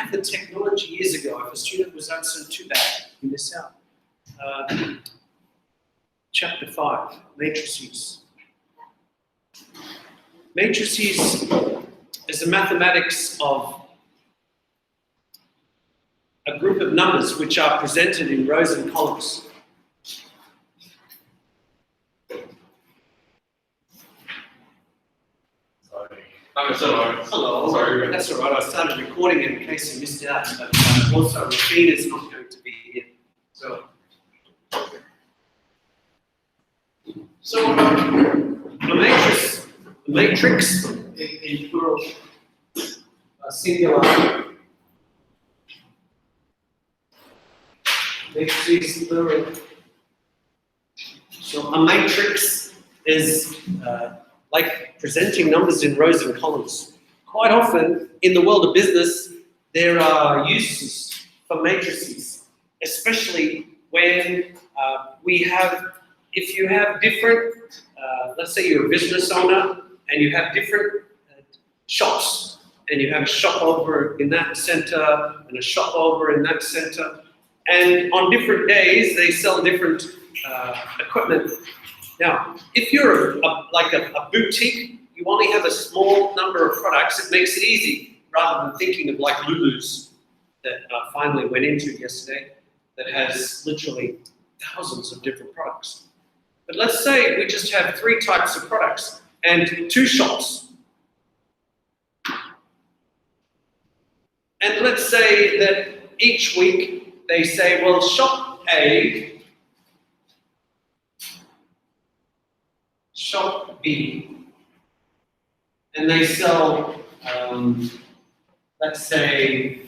have the technology years ago. If a student was absent, too bad, you miss out. Chapter 5, Matrices. Matrices is the mathematics of a group of numbers which are presented in rows and columns. Hello. Sorry. That's all right. I started recording it in case you missed out. But also, Rafine is not going to be here. So a matrix in plural, singular. Matrices plural. So a matrix is like presenting numbers in rows and columns. Quite often, in the world of business, there are uses for matrices, especially when if you have different, let's say you're a business owner and you have different shops, and you have a shop over in that center and a shop over in that center, and on different days they sell different equipment. Now, if you're like a boutique, you only have a small number of products, it makes it easy, rather than thinking of like Lulu's that finally went into yesterday, that has literally thousands of different products. But let's say we just have 3 types of products and 2 shops. And let's say that each week they say, well, shop A, shop B, and they sell, let's say,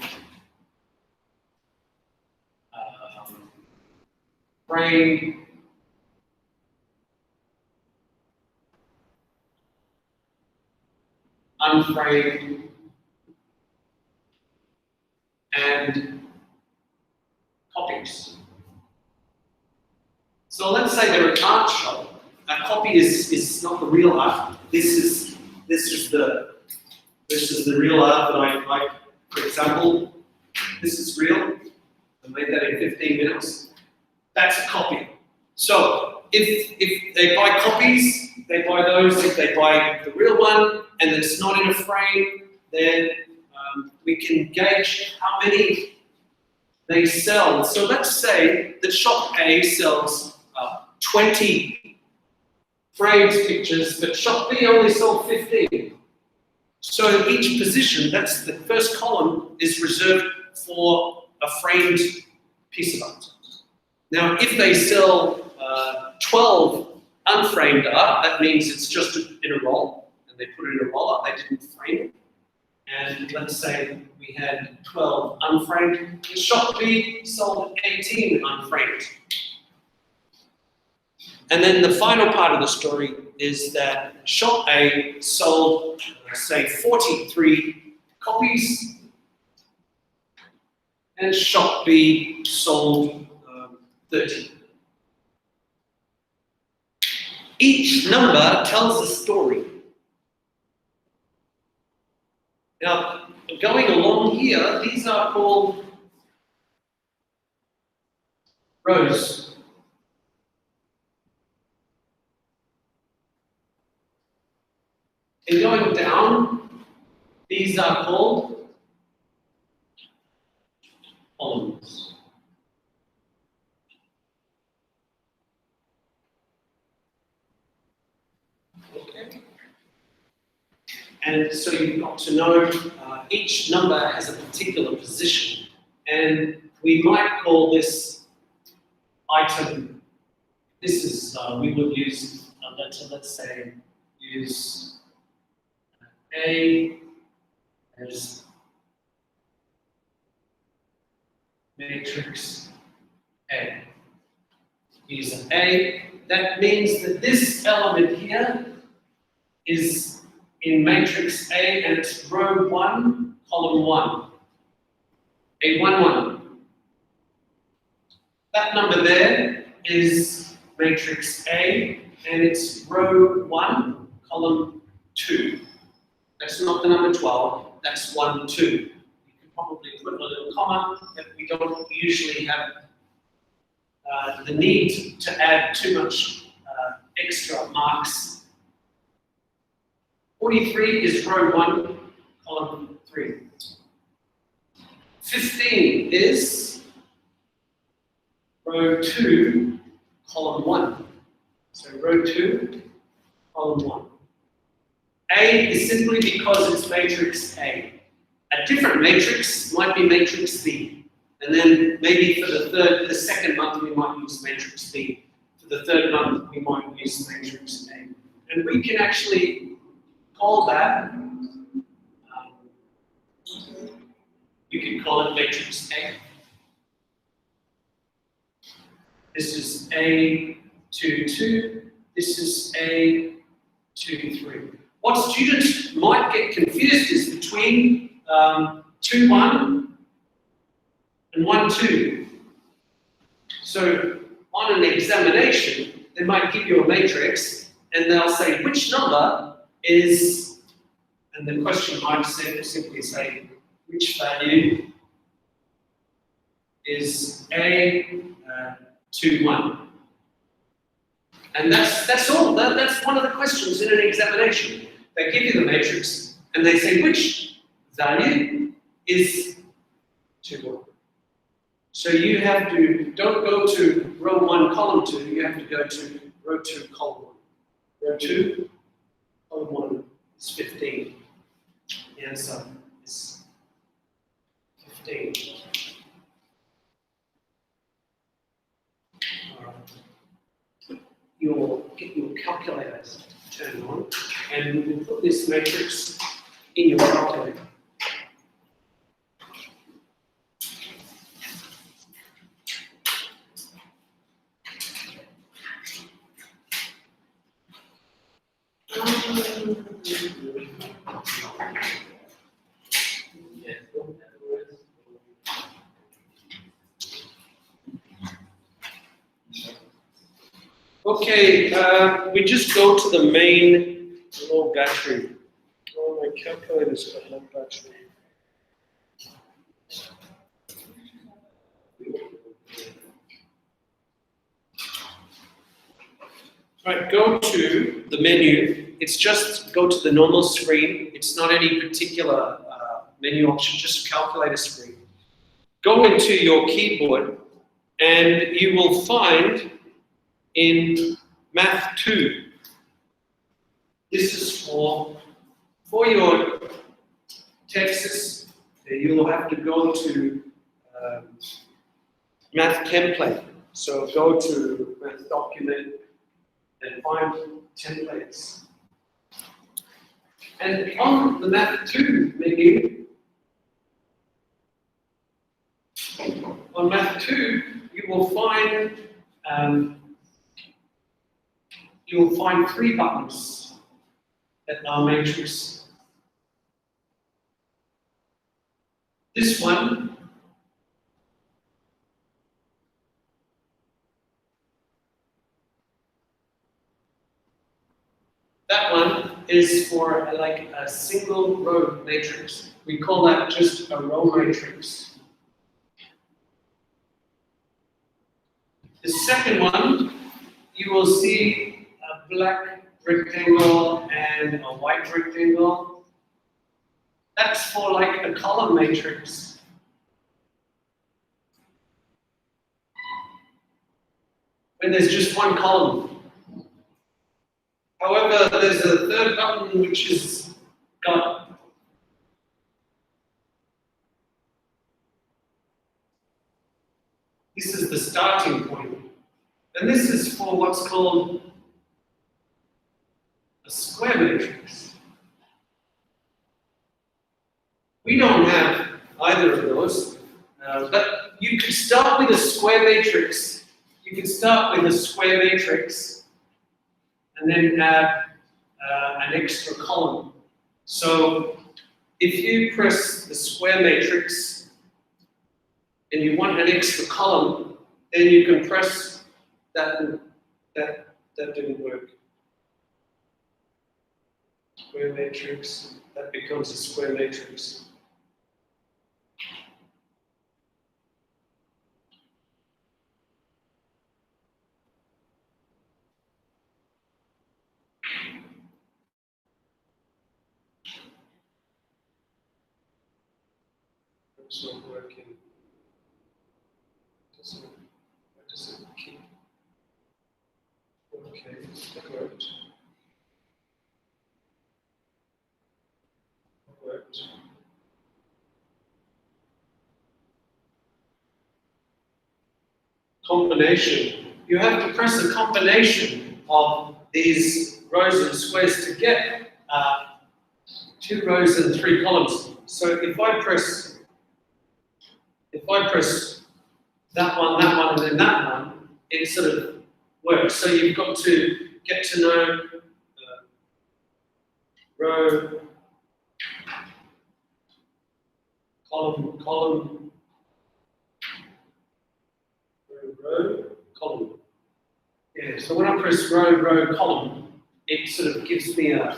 framed, unframed, and copies. So let's say they're an art shop. A copy is not the real art. This is the real art that I like. For example, this is real. I made that in 15 minutes. That's a copy. So if they buy copies, they buy those. If they buy the real one and it's not in a frame, then we can gauge how many they sell. So let's say that shop A sells 20 framed pictures, but shop B only sold 15. So each position, that's the first column, is reserved for a framed piece of art. Now, if they sell 12 unframed art, that means it's just in a roll, and they put it in a roller, they didn't frame it. And let's say we had 12 unframed, and shop B sold 18 unframed. And then the final part of the story is that shop A sold, say, 43 copies, and shop B sold 30. Each number tells a story. Now, going along here, these are called rows. And going down, these are called columns. Okay. And so you've got to know each number has a particular position. And we might call this item, this is, we would use a letter, let's say, use A as matrix A. Use an A. That means that this element here is in matrix A and it's row 1, column 1. A11. That number there is matrix A and it's row 1, column 2. That's not the number 12, that's 1, 2. You can probably put a little comma, but we don't usually have the need to add too much extra marks. 43 is row 1, column 3. 15 is row 2, column 1. So row 2, column 1. A is simply because it's matrix A. A different matrix might be matrix B. And then maybe for the second month we might use matrix B. For the third month we might use matrix A. And we can actually call that, you can call it matrix A. This is A, 2, 2. This is A, 2, 3. What students might get confused is between 2, 1 and 1, 2. So on an examination, they might give you a matrix and they'll say which number is, and the question might simply say which value is A, 2, 1. And that's all. That's one of the questions in an examination. They give you the matrix and they say which value is 2, 1. So you have to, don't go to row 1, column 2, you have to go to row 2, column 1. Row 2, column 1 is 15. The answer is 15. Get your calculators turned on, and we will put this matrix in your calculator. Okay, we just go to the main low battery. Oh, my calculator's got low battery. Right, go to the menu. It's just go to the normal screen. It's not any particular menu option, just calculator screen. Go into your keyboard and you will find in Math 2, this is for your Texas, you'll have to go to Math template. So go to Math document and find templates. And on the Math 2 menu, on Math 2, you will find 3 buttons that are matrix. This one is for like a single row matrix. We call that just a row matrix. The second one, you will see a black rectangle and a white rectangle. That's for like a column matrix. When there's just one column. However, there's a third button which is got this is the starting point. And this is for what's called a square matrix. We don't have either of those, but you can start with a square matrix. You can start with a square matrix and then add an extra column. So if you press the square matrix and you want an extra column, then you can press that. That didn't work. Square matrix, that becomes a square matrix. It's not working. Why does it keep? Okay, that worked. That worked. Combination. You have to press a combination of these rows and squares to get 2 rows and 3 columns. So if I press that one, and then that one, it sort of works. So you've got to get to know row, column, column, row, column. Yeah, so when I press row, row, column, it sort of gives me a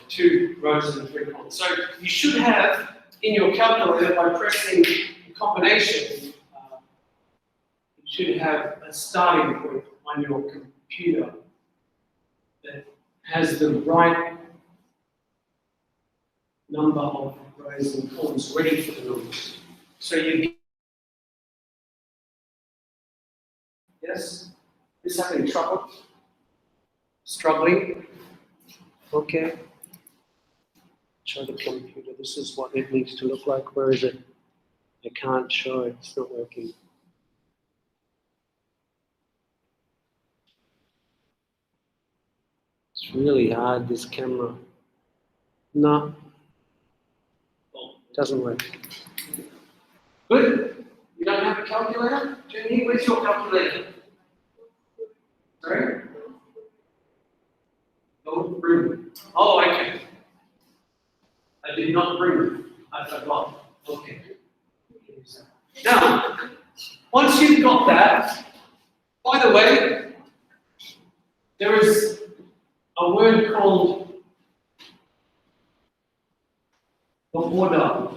2 rows and 3 columns. So you should have in your calculator, by pressing the combination, you should have a starting point on your computer that has the right number of rows and columns ready for the numbers. So you yes? Is having trouble? Struggling? Okay. Show the computer. This is what it needs to look like. Where is it? I can't show it. It's not working. It's really hard, this camera. No. Doesn't work. Good. You don't have a calculator? Jenny, where's your calculator? Sorry? Don't bring. Oh, okay. I did not bring. I forgot. Okay. Now, once you've got that, by the way, there is a word called the order.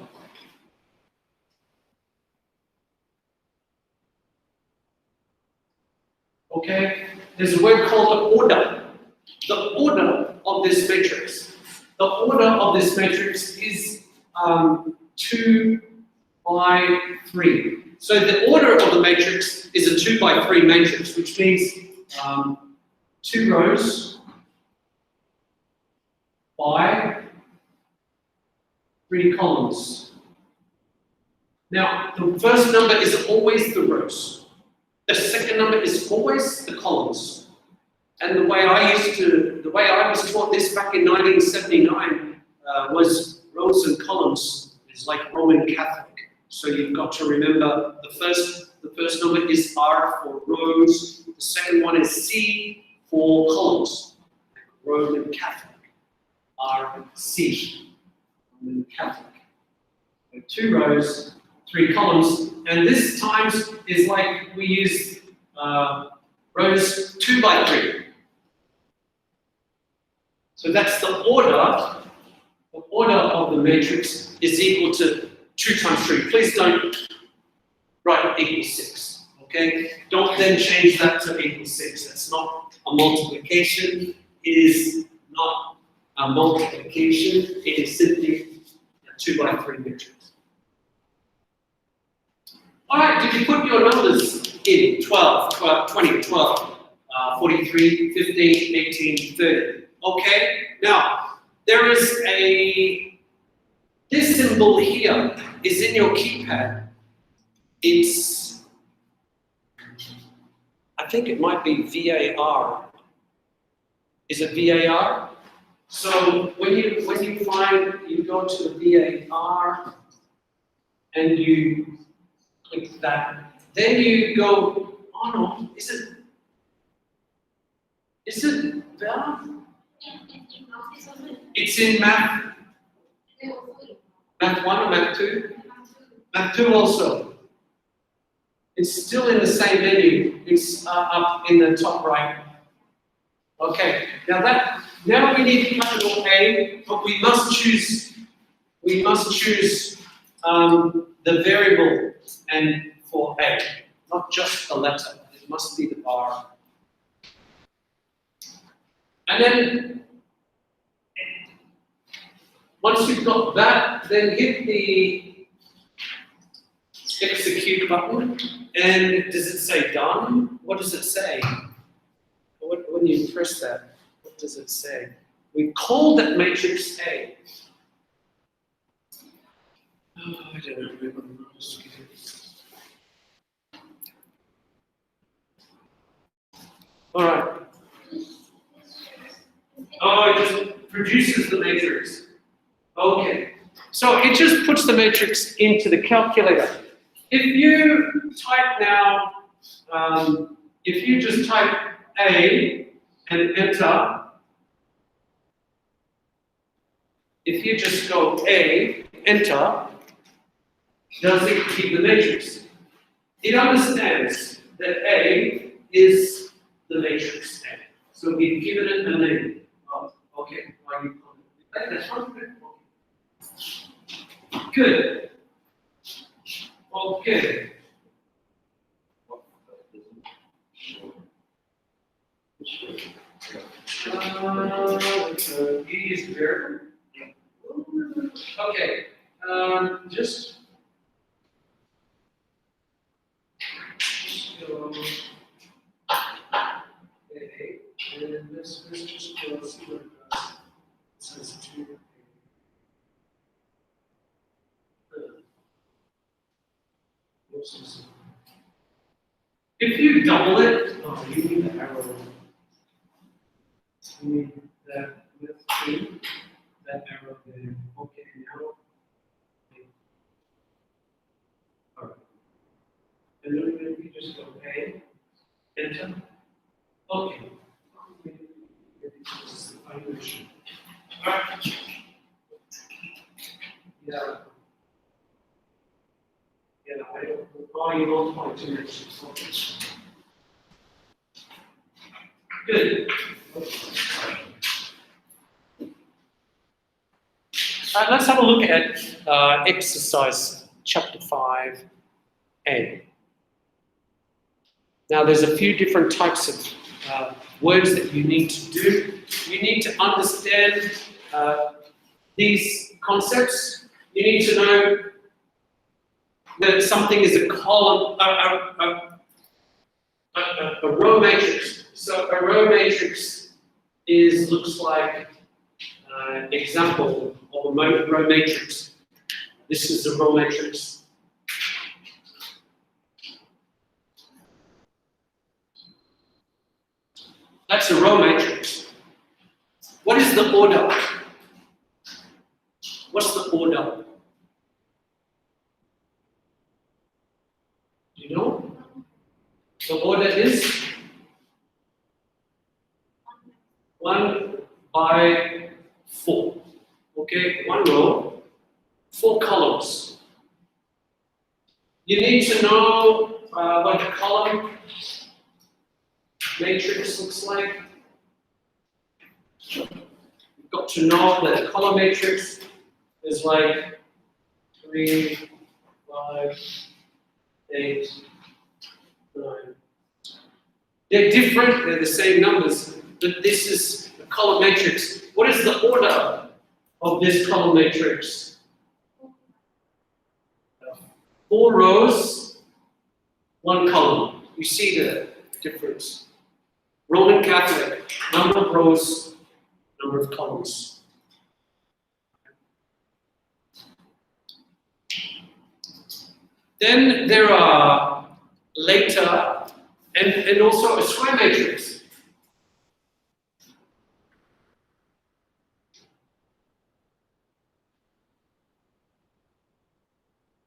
Okay? There's a word called the order. The order of this matrix. The order of this matrix is 2 by 3. So the order of the matrix is a 2 by 3 matrix, which means 2 rows by 3 columns. Now, the first number is always the rows. The second number is always the columns. And the way I was taught this back in 1979 was rows and columns is like Roman Catholic. So you've got to remember the first number is R for rows, the second one is C for columns. Roman Catholic. RC. Roman Catholic. So 2 rows, 3 columns, and this times is like we use rows 2 by 3. So that's the order. The order of the matrix is equal to 2 times 3. Please don't write equals 6. Okay? Don't then change that to equals 6. That's not a multiplication. It is not a multiplication. It is simply a 2 by 3 matrix. Alright, did you put your numbers in? 12, 20, 12, 43, 15, 18, 30. Okay, now, there is this symbol here is in your keypad. It's, I think it might be VAR. Is it VAR? So when you go to the VAR and you click that, then you go, oh no, is it VAR? It's in math. Math 1 or math 2? Math 2 also. It's still in the same menu. It's up in the top right. Okay. Now we need capital A, but we must choose the variable and for A, not just the letter. It must be the bar. And then once you've got that, then hit the execute button. And does it say done? What does it say? When you press that, what does it say? We called that matrix A. Oh, I don't remember. All right. Oh, it just produces the matrix. Okay. So it just puts the matrix into the calculator. If you type now, if you just type A and enter, if you just go A, enter, does it keep the matrix? It understands that A is the matrix A. So we've given it a name. Oh, okay. That's one good. Good. Okay. E is variable. Okay. Just go. Okay. And let's just go see what it does. It says 2. If you double it, oh, you need the arrow. You need that with 2, that arrow there. Okay, now. Alright. And then we just go A, enter. Okay. Alright. Yeah. Yeah, I don't. Oh, you don't want to mention. Good. Let's have a look at exercise chapter 5A. Now, there's a few different types of words that you need to do. You need to understand these concepts. You need to know that something is a column, a row matrix. So a row matrix looks like an example of a row matrix. This is a row matrix. That's a row matrix. What is the order? What's the order? Do you know? The order is 1 by 4. Okay, 1 row, 4 columns. You need to know what the column matrix looks like. You've got to know that the column matrix is like 3, 5, 8, 9. They're different, they're the same numbers, but this is the column matrix. What is the order of this column matrix? 4 rows, 1 column. You see the difference. Roman Catholic, number of rows, number of columns. Then there are later, and also a square matrix.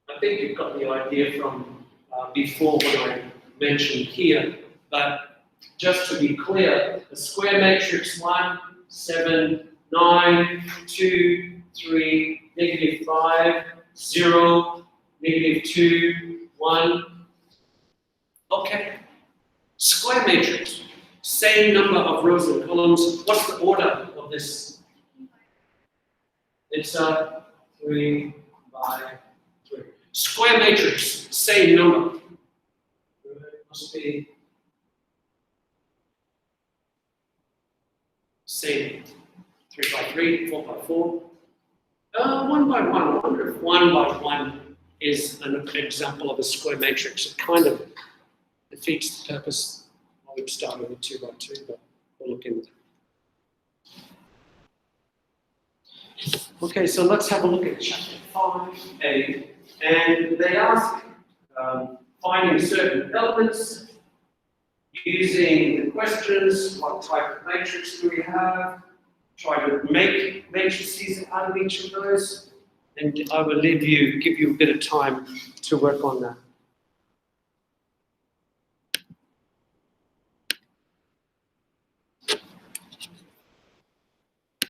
I think you've got the idea from before when I mentioned here, but just to be clear, the square matrix 1, 7, 9, 2, 3, -5, 0, -2, 1. Okay. Square matrix, same number of rows and columns. What's the order of this? It's 3 by 3. Square matrix, same number. Must be same. 3 by 3, 4 by 4. 1 by 1. I wonder if 1 by 1 is an example of a square matrix. It kind of defeats the purpose. I would start with a 2 by 2, but we'll look into that. Okay, so let's have a look at chapter 5a. And they ask finding certain elements using the questions, what type of matrix do we have? Try to make matrices out of each of those. And I will give you a bit of time to work on that.